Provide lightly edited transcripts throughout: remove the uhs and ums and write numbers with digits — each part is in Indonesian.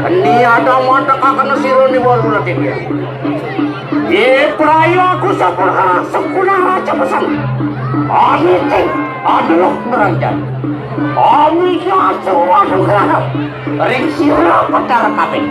Ini ada mata kakak sironi wala dia. Ye prayo aku sekolah aja pesan. Ami teh adalah beranjak. Ami jatuh waduh kerana. Ring sirah petara kabin.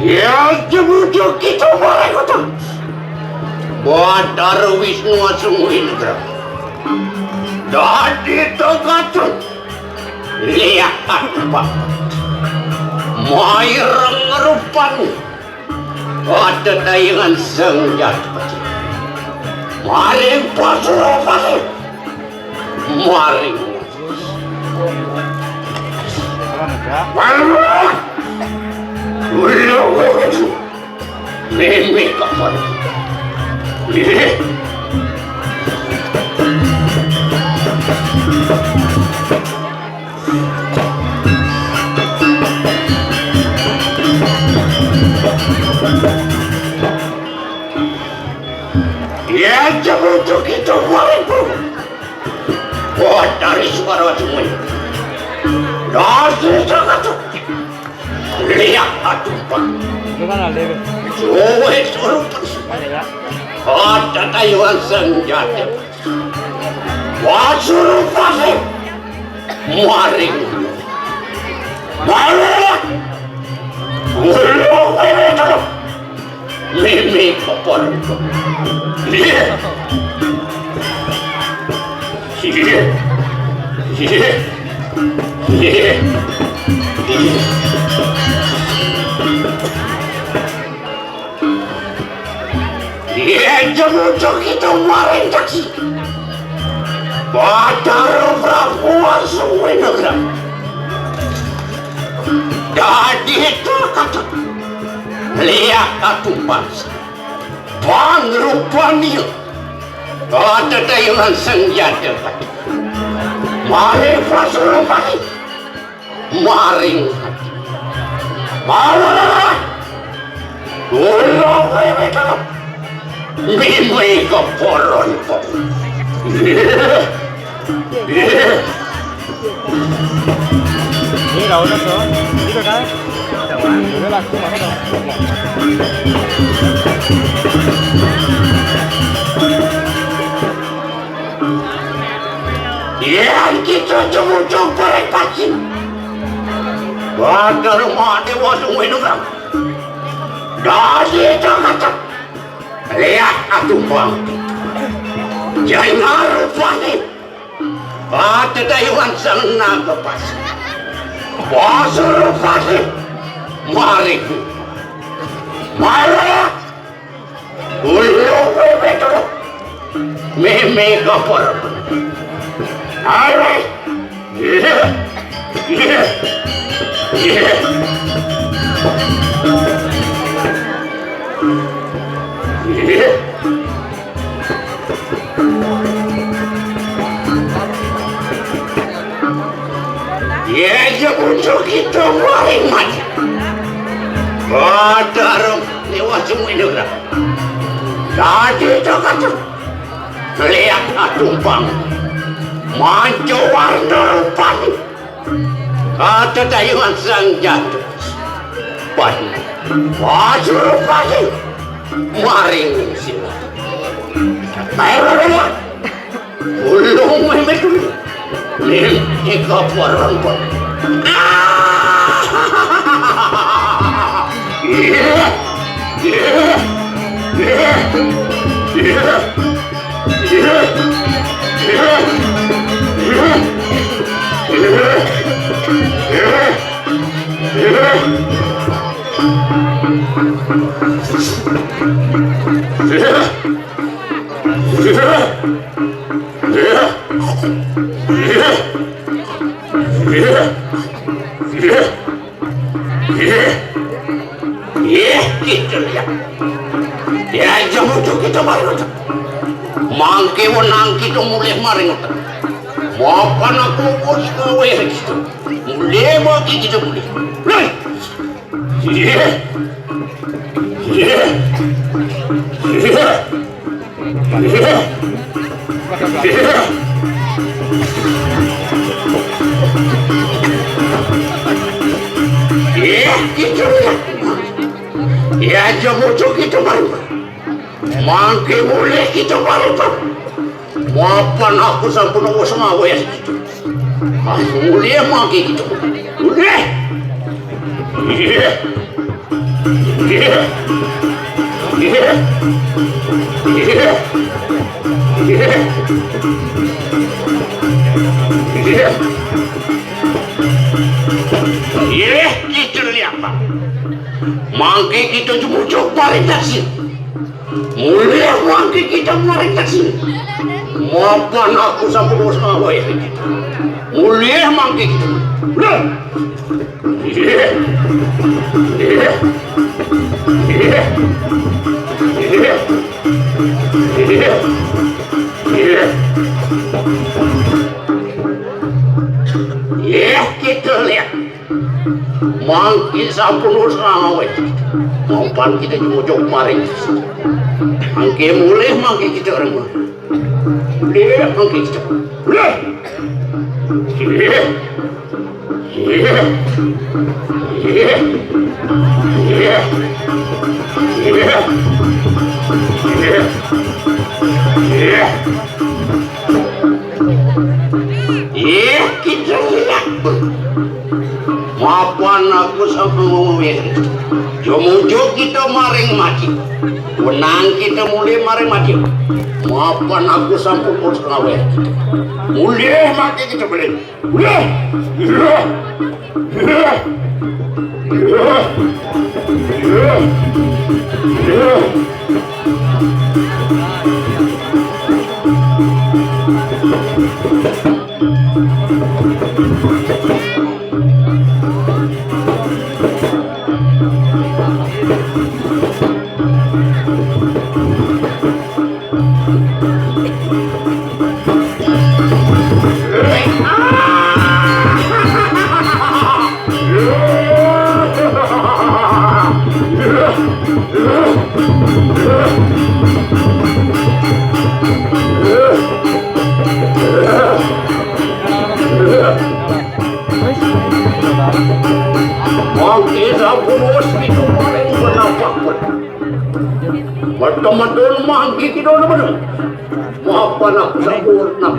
Ya jebujuk itu boleh kata. Badar Wisnu Asungwindra. Dadi togatun. Lihat banget. Mairang rupan. Ada tayangan senjata. Maring pasurupan. Maring. Malang. Mimi kapan? Ya jebujuk itu wariku. Buat dari suara semuanya. Nasi sangat lihat atuh pak. Suwe suruh Kota Taiwan senjata Wasuruh pasir Maring Malah Ulu itu Mimi kopor Iya Iya Iya Iya Iya Iya jemujuk itu maring taksi Padahal perempuan Suwinegara Jadi itu kata Lihat katumbang Pangrupani Kata Taiwan senjata Maring Pasurupani Maring hati Malah Ulang mereka Mimi keporon kok Đi đầu nó xuống, đi rồi đấy. Đừng là cứ mà bắt đầu. Yang kita coba rekasi. Pada rumah dewa Suwinegara. Dari Jakarta. Lihat katumbang. Jangan rupanya. Pada Taiwan sana ke pasir. Pasir pasir. Mari. Malah. Ulu betul. Meme kapal. Alright. Yeah. Yeah. Yeah. Yeah. Ya untuk kita maring mati. Padahal dewa Suwinegara. Tadi Jakarta. Lihat katumbang. Manco warna rupanya. Kata Taiwan sang jatuh. Padi. Pasir rupanya. Maring sila. Ayo. Ulung memetul. Ini kaparan pun. Yeah. Yeah. Yeah. Yeah. Yeah. Gitu ya. Ya jamu kita maring. Mangke wenang kita mulai maring. Mapan aku bos kowe gitu. Mulai mangke kita mulai. Iya. Iya. Iya. Iya. Iya. Iya, gitu ya. Ya jamu kita maring. Mangke mulai kita maring. Mapan aku sampun awas ngawe ya gitu. Mulai mangke gitu. Mulai. Iya. Iya. Iya. Iya. Iya. Iya. Iya, gitu lihat Pak. Mangke kita cuma coba taksi. Mulai mangke kita maring taksi. Mapan aku sampai bos ngawe ya gitu. Mulai mangke kita. Iya. Iya. Iya. Iya. Iya. Iya. Iya, kita lihat. Mangke sampun ngawe. Mapan kita cuma coba maring. Mangke mulai mangke kita orang. Mulai mangke kita. Mulai. Iya. Iya. Iya. Iya. Iya. Iya. kita lihat. Maafkan aku sampai ngomongin. Jomujur kita maring mati. Wenang kita mulai maring mati. Maafkan aku sampai pos ngawet. Mulai mati kita boleh. Mulai. Teman-teman mangki kita na benar. Maafkan aku sempurna.